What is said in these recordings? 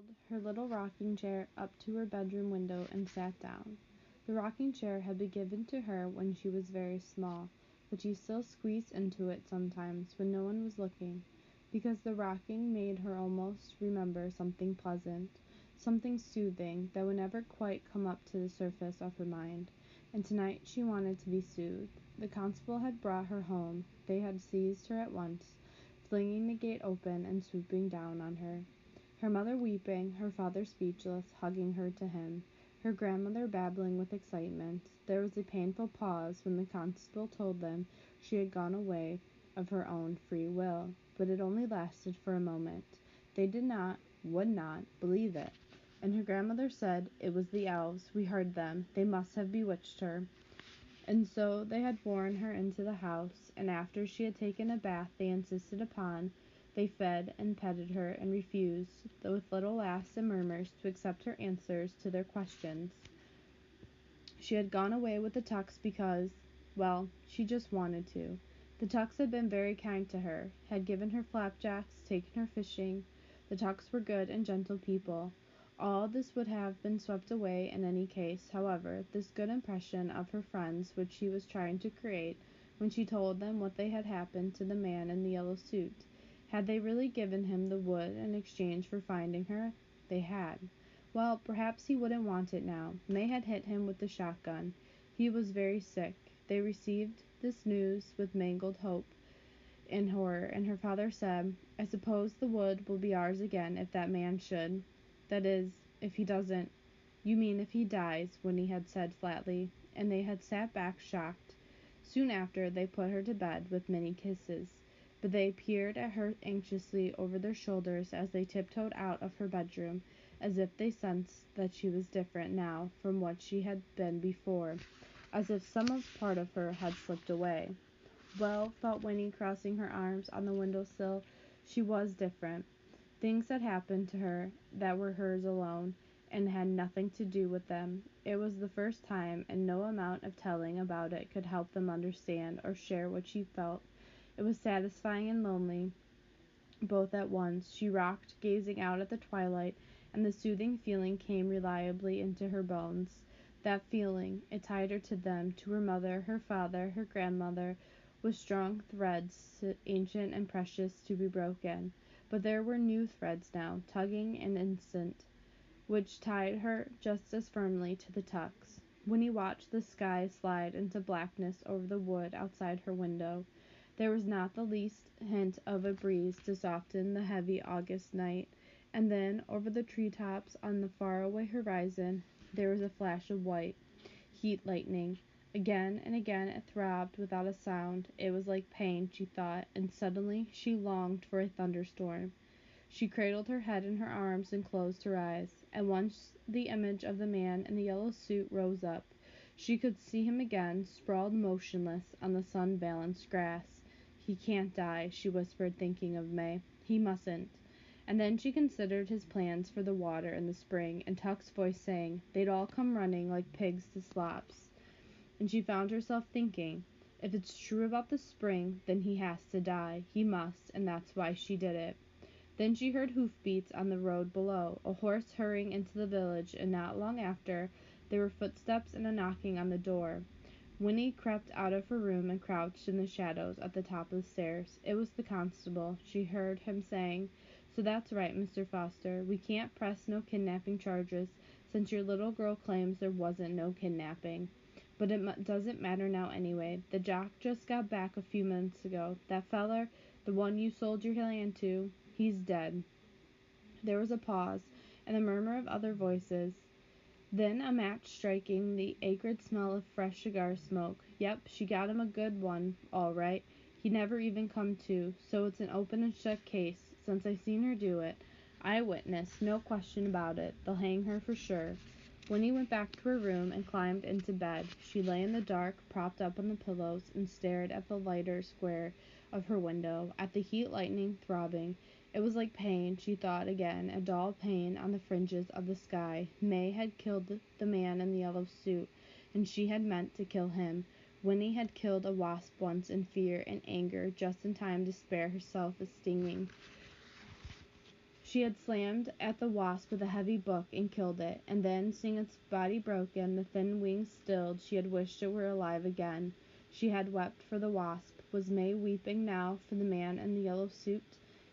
pulled her little rocking chair up to her bedroom window and sat down. The rocking chair had been given to her when she was very small, but she still squeezed into it sometimes when no one was looking, because the rocking made her almost remember something pleasant, something soothing that would never quite come up to the surface of her mind. And tonight she wanted to be soothed. The constable had brought her home. They had seized her at once, flinging the gate open and swooping down on her. Her mother weeping, her father speechless, hugging her to him, her grandmother babbling with excitement. There was a painful pause when the constable told them she had gone away of her own free will, but it only lasted for a moment. They would not, believe it, and her grandmother said, "It was the elves, we heard them, they must have bewitched her." And so they had borne her into the house, and after she had taken a bath they fed and petted her, and refused, though with little laughs and murmurs, to accept her answers to their questions. She had gone away with the Tucks because, well, she just wanted to. The Tucks had been very kind to her, had given her flapjacks, taken her fishing. The Tucks were good and gentle people. All this would have been swept away in any case, however, this good impression of her friends which she was trying to create, when she told them what had happened to the man in the yellow suit. Had they really given him the wood in exchange for finding her? They had. Well, perhaps he wouldn't want it now. May had hit him with the shotgun. He was very sick. They received this news with mingled hope and horror, and her father said, "I suppose the wood will be ours again if that man should. That is, if he doesn't." "You mean if he dies," Winnie had said flatly, and they had sat back shocked. Soon after, they put her to bed with many kisses, but they peered at her anxiously over their shoulders as they tiptoed out of her bedroom, as if they sensed that she was different now from what she had been before, as if some part of her had slipped away. Well, thought Winnie, crossing her arms on the window-sill, she was different. Things had happened to her that were hers alone, and had nothing to do with them. It was the first time, and no amount of telling about it could help them understand or share what she felt. It was satisfying and lonely, both at once. She rocked, gazing out at the twilight, and the soothing feeling came reliably into her bones. That feeling, it tied her to them, to her mother, her father, her grandmother, with strong threads, ancient and precious, to be broken. But there were new threads now, tugging an instant, which tied her just as firmly to the Tucks. Winnie watched the sky slide into blackness over the wood outside her window. There was not the least hint of a breeze to soften the heavy August night, and then, over the treetops on the far-away horizon, there was a flash of white, heat lightning. Again and again it throbbed without a sound. It was like pain, she thought, and suddenly she longed for a thunderstorm. She cradled her head in her arms and closed her eyes, and once the image of the man in the yellow suit rose up. She could see him again, sprawled motionless on the sun-balanced grass. "He can't die," she whispered, thinking of May. "He mustn't." And then she considered his plans for the water in the spring, and Tuck's voice saying they'd all come running like pigs to slops. And she found herself thinking, if it's true about the spring, then he has to die. He must, and that's why she did it. Then she heard hoofbeats on the road below, a horse hurrying into the village, and not long after, there were footsteps and a knocking on the door. Winnie crept out of her room and crouched in the shadows at the top of the stairs. It was the constable. She heard him saying, "So that's right, Mr. Foster. We can't press no kidnapping charges, since your little girl claims there wasn't no kidnapping. But it doesn't matter now anyway. The jock just got back a few minutes ago. That feller, the one you sold your land to, he's dead." There was a pause, and the murmur of other voices. Then a match striking, the acrid smell of fresh cigar smoke. "Yep, she got him a good one, all right. He never even come to, so it's an open and shut case, since I seen her do it. Eyewitness, no question about it. They'll hang her for sure." Winnie went back to her room and climbed into bed. She lay in the dark, propped up on the pillows, and stared at the lighter square of her window, at the heat lightning throbbing. It was like pain, she thought again, a dull pain on the fringes of the sky. May had killed the man in the yellow suit, and she had meant to kill him. Winnie had killed a wasp once in fear and anger, just in time to spare herself a stinging. She had slammed at the wasp with a heavy book and killed it, and then, seeing its body broken, the thin wings stilled, she had wished it were alive again. She had wept for the wasp. Was May weeping now for the man in the yellow suit?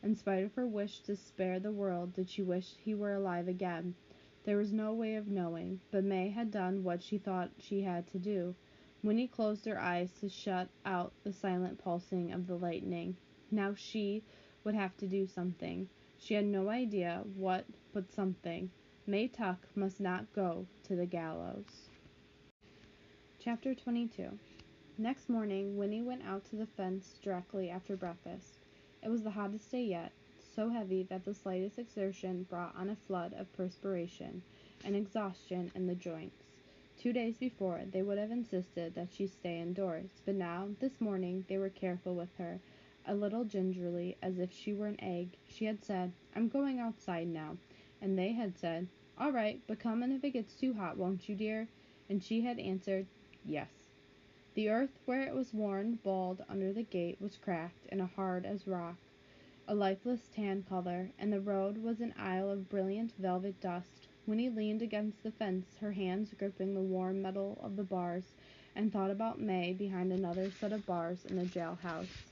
In spite of her wish to spare the world, did she wish he were alive again? There was no way of knowing, but May had done what she thought she had to do. Winnie closed her eyes to shut out the silent pulsing of the lightning. Now she would have to do something. She had no idea what, but something. May Tuck must not go to the gallows. Chapter 22. Next morning, Winnie went out to the fence directly after breakfast. It was the hottest day yet, so heavy that the slightest exertion brought on a flood of perspiration and exhaustion in the joints. 2 days before, they would have insisted that she stay indoors, but now, this morning, they were careful with her. A little gingerly, as if she were an egg, she had said, "I'm going outside now," and they had said, "All right, but come in if it gets too hot, won't you, dear?" And she had answered, "Yes." The earth where it was worn bald under the gate was cracked and hard as rock, a lifeless tan color, and the road was an aisle of brilliant velvet dust. Winnie leaned against the fence, her hands gripping the warm metal of the bars, and thought about May behind another set of bars in the jailhouse.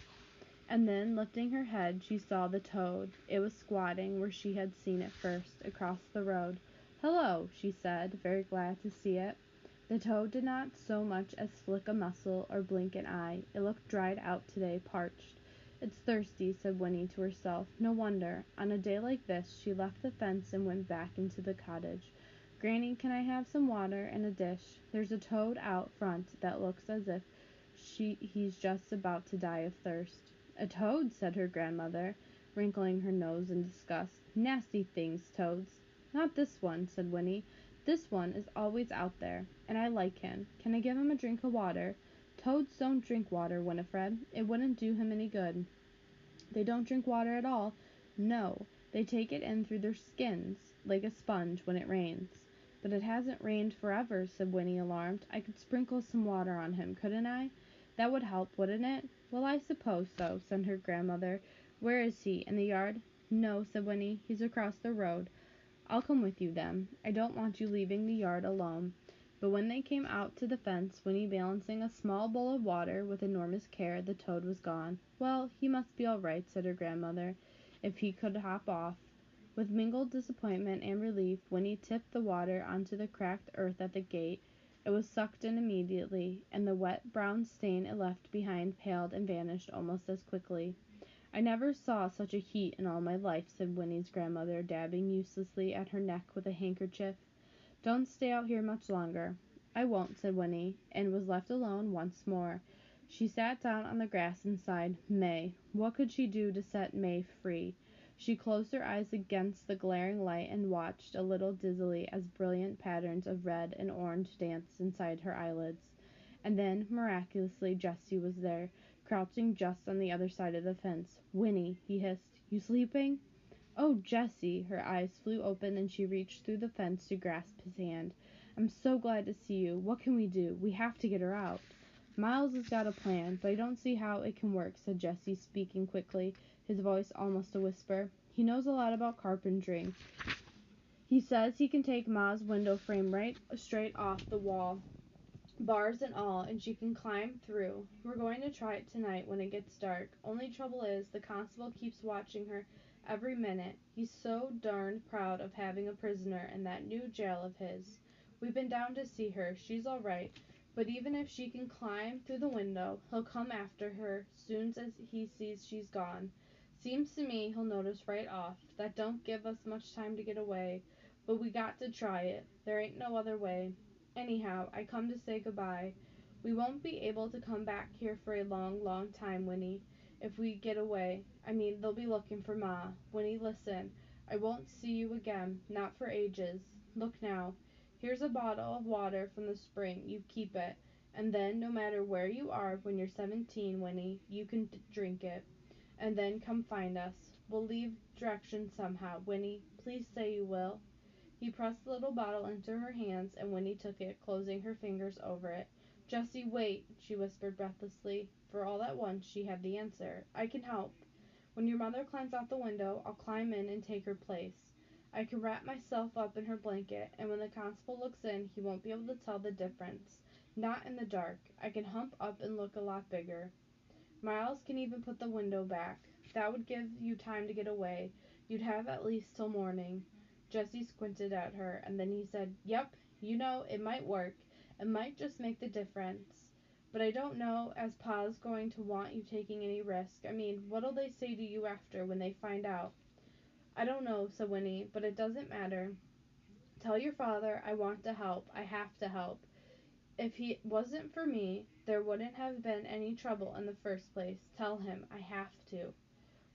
And then, lifting her head, she saw the toad. It was squatting where she had seen it first, across the road. "Hello," she said, very glad to see it. The toad did not so much as flick a muscle or blink an eye. It looked dried out today, parched. "It's thirsty," said Winnie to herself. No wonder. On a day like this, she left the fence and went back into the cottage. "Granny, can I have some water and a dish? There's a toad out front that looks as if he's just about to die of thirst." "A toad," said her grandmother, wrinkling her nose in disgust. "Nasty things, toads." "Not this one," said Winnie. "This one is always out there, and I like him. Can I give him a drink of water?" "Toads don't drink water, Winifred. It wouldn't do him any good." "They don't drink water at all." "No, they take it in through their skins, like a sponge when it rains." "But it hasn't rained forever," said Winnie, alarmed. "I could sprinkle some water on him, couldn't I?" "That would help, wouldn't it?" "Well, I suppose so," said her grandmother. "Where is he? In the yard?" "No," said Winnie. "He's across the road." "I'll come with you, then. I don't want you leaving the yard alone." But when they came out to the fence, Winnie balancing a small bowl of water with enormous care, the toad was gone. "Well, he must be all right," said her grandmother, "if he could hop off." With mingled disappointment and relief, Winnie tipped the water onto the cracked earth at the gate. It was sucked in immediately, and the wet brown stain it left behind paled and vanished almost as quickly. "I never saw such a heat in all my life," said Winnie's grandmother, dabbing uselessly at her neck with a handkerchief. "Don't stay out here much longer." "I won't," said Winnie, and was left alone once more. She sat down on the grass and sighed. May. What could she do to set May free? She closed her eyes against the glaring light and watched a little dizzily as brilliant patterns of red and orange danced inside her eyelids. And then, miraculously, Jesse was there, crouching just on the other side of the fence. "Winnie," he hissed, "you sleeping?" "Oh, Jesse!" Her eyes flew open and she reached through the fence to grasp his hand. "I'm so glad to see you. What can we do? We have to get her out." "Miles has got a plan, but I don't see how it can work," said Jesse, speaking quickly, his voice almost a whisper. "He knows a lot about carpentering. He says he can take Ma's window frame right straight off the wall, bars and all, and she can climb through. We're going to try it tonight when it gets dark. Only trouble is, the constable keeps watching her every minute. He's so darned proud of having a prisoner in that new jail of his. We've been down to see her. She's all right. But even if she can climb through the window, he'll come after her soon as he sees she's gone. Seems to me he'll notice right off. That don't give us much time to get away. But we got to try it. There ain't no other way. Anyhow, I come to say goodbye. We won't be able to come back here for a long, long time, Winnie, if we get away. I mean, they'll be looking for Ma. Winnie, listen. I won't see you again, not for ages. Look now. Here's a bottle of water from the spring. You keep it. And then, no matter where you are when you're 17, Winnie, you can drink it. And then come find us. We'll leave directions somehow. Winnie, please say you will." He pressed the little bottle into her hands, and Winnie took it, closing her fingers over it. "Jessie, wait," she whispered breathlessly. For all at once she had the answer. "I can help." When your mother climbs out the window, I'll climb in and take her place. I can wrap myself up in her blanket, and when the constable looks in, he won't be able to tell the difference. Not in the dark. I can hump up and look a lot bigger. Miles can even put the window back. That would give you time to get away. You'd have at least till morning." Jesse squinted at her, and then he said, "Yep, you know, it might work. It might just make the difference. But I don't know as Pa's going to want you taking any risk. I mean, what'll they say to you after, when they find out?" "I don't know," said Winnie, "but it doesn't matter. Tell your father I want to help. I have to help. If it wasn't for me, there wouldn't have been any trouble in the first place. Tell him I have to."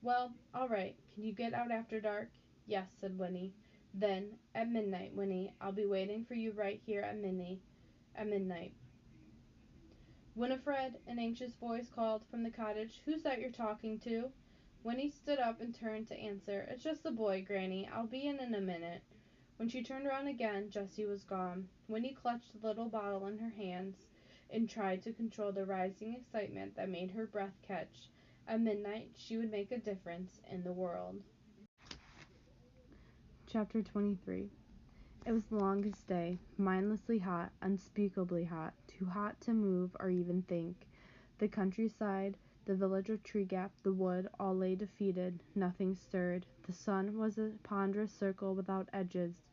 "Well, all right. Can you get out after dark?" "Yes," said Winnie. "Then, at midnight, Winnie. I'll be waiting for you right here at midnight. "Winifred," an anxious voice called from the cottage, "who's that you're talking to?" Winnie stood up and turned to answer. "It's just the boy, Granny. I'll be in a minute." When she turned around again, Jessie was gone. Winnie clutched the little bottle in her hands and tried to control the rising excitement that made her breath catch. At midnight, she would make a difference in the world. Chapter 23. It was the longest day, mindlessly hot, unspeakably hot, too hot to move or even think. The countryside, the village of Treegap, the wood, all lay defeated. Nothing stirred. The sun was a ponderous circle without edges,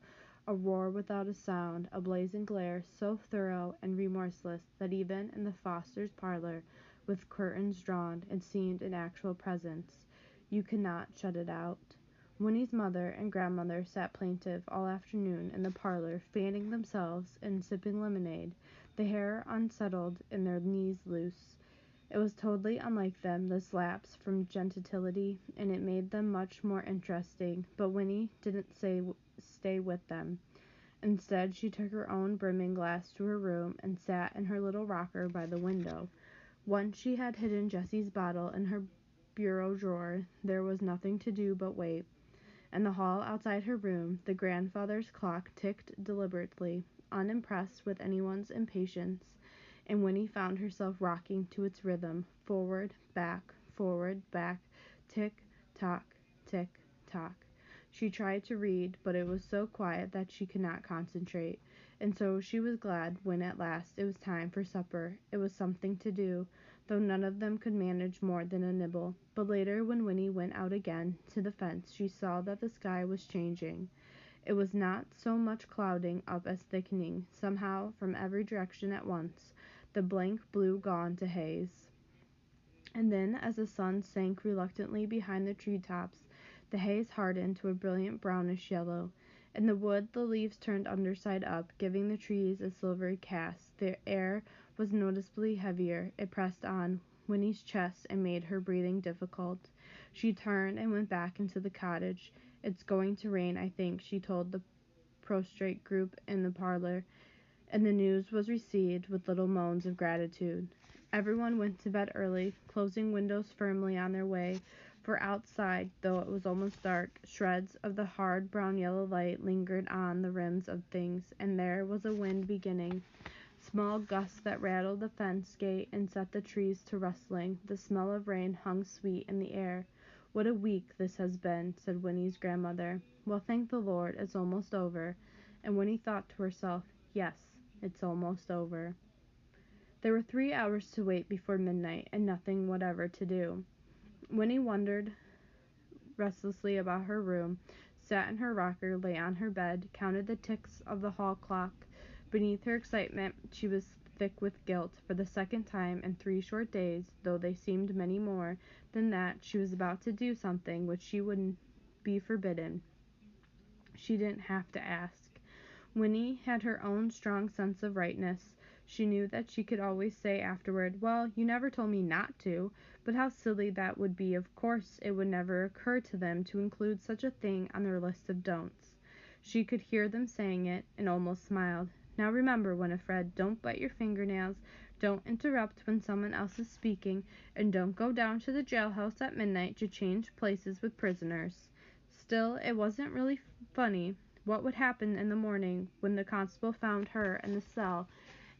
a roar without a sound, a blazing glare so thorough and remorseless that even in the Fosters' parlor, with curtains drawn, it seemed an actual presence. You could not shut it out. Winnie's mother and grandmother sat plaintive all afternoon in the parlor, fanning themselves and sipping lemonade, the hair unsettled and their knees loose. It was totally unlike them, this lapse from gentility, and it made them much more interesting, but Winnie didn't stay with them. Instead, she took her own brimming glass to her room and sat in her little rocker by the window. Once she had hidden Jessie's bottle in her bureau drawer, there was nothing to do but wait. In the hall outside her room, the grandfather's clock ticked deliberately, unimpressed with anyone's impatience, and Winnie found herself rocking to its rhythm, forward, back, tick, tock, tick, tock. She tried to read, but it was so quiet that she could not concentrate, and so she was glad when at last it was time for supper. It was something to do, though none of them could manage more than a nibble. But later, when Winnie went out again to the fence, she saw that the sky was changing. It was not so much clouding up as thickening, somehow, from every direction at once, the blank blue gone to haze. And then, as the sun sank reluctantly behind the tree-tops, the haze hardened to a brilliant brownish yellow. In the wood the leaves turned underside up, giving the trees a silvery cast. The air was noticeably heavier. It pressed on Winnie's chest and made her breathing difficult. She turned and went back into the cottage. "It's going to rain, I think," she told the prostrate group in the parlor, and the news was received with little moans of gratitude. Everyone went to bed early, closing windows firmly on their way, for outside, though it was almost dark, shreds of the hard brown-yellow light lingered on the rims of things, and there was a wind beginning, small gusts that rattled the fence gate and set the trees to rustling. The smell of rain hung sweet in the air. "What a week this has been," said Winnie's grandmother. "Well, thank the Lord, it's almost over." And Winnie thought to herself, "Yes, it's almost over." There were 3 hours to wait before midnight, and nothing whatever to do. Winnie wandered restlessly about her room, sat in her rocker, lay on her bed, counted the ticks of the hall clock. Beneath her excitement, she was thick with guilt. For the second time in 3 short days, though they seemed many more than that, she was about to do something which she would be forbidden. She didn't have to ask. Winnie had her own strong sense of rightness. She knew that she could always say afterward, "Well, you never told me not to," but how silly that would be. Of course, it would never occur to them to include such a thing on their list of don'ts. She could hear them saying it, and almost smiled. "Now remember, Winifred, don't bite your fingernails, don't interrupt when someone else is speaking, and don't go down to the jailhouse at midnight to change places with prisoners." Still, it wasn't really funny. What would happen in the morning when the constable found her in the cell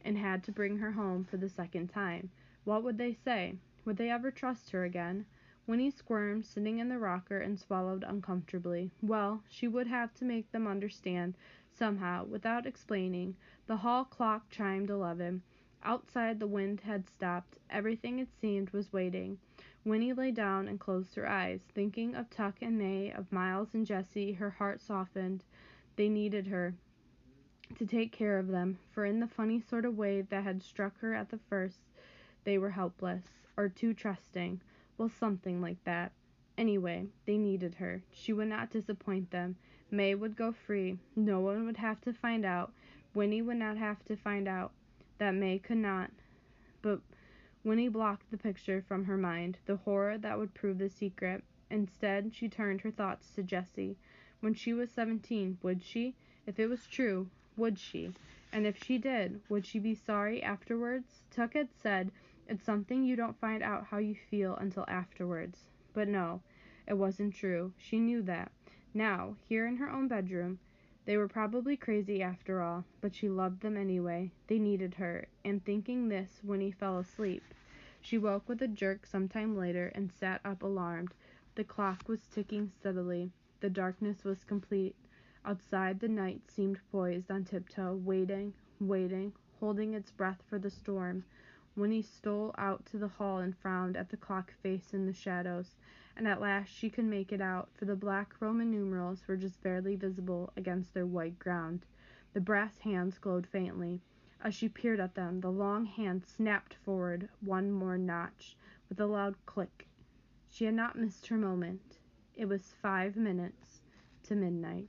and had to bring her home for the second time? What would they say? Would they ever trust her again? Winnie squirmed, sitting in the rocker, and swallowed uncomfortably. Well, she would have to make them understand, somehow, without explaining. The hall clock chimed 11. Outside, the wind had stopped. Everything, it seemed, was waiting. Winnie lay down and closed her eyes. Thinking of Tuck and May, of Miles and Jessie, her heart softened. They needed her to take care of them, for in the funny sort of way that had struck her at the first, they were helpless, or too trusting. Well, something like that. Anyway, they needed her. She would not disappoint them. May would go free. No one would have to find out. Winnie would not have to find out that May could not. But Winnie blocked the picture from her mind, the horror that would prove the secret. Instead, she turned her thoughts to Jessie. When she was 17, would she? If it was true, would she? And if she did, would she be sorry afterwards? Tuck had said, it's something you don't find out how you feel until afterwards. But no, it wasn't true. She knew that. Now, here in her own bedroom, they were probably crazy after all, but she loved them anyway. They needed her, and thinking this, Winnie fell asleep. She woke with a jerk some time later and sat up alarmed. The clock was ticking steadily. The darkness was complete. Outside, the night seemed poised on tiptoe, waiting, holding its breath for the storm. Winnie stole out to the hall and frowned at the clock face in the shadows, and at last she could make it out, for the black Roman numerals were just barely visible against their white ground. The brass hands glowed faintly. As she peered at them, the long hand snapped forward one more notch, with a loud click. She had not missed her moment. It was 5 minutes to midnight.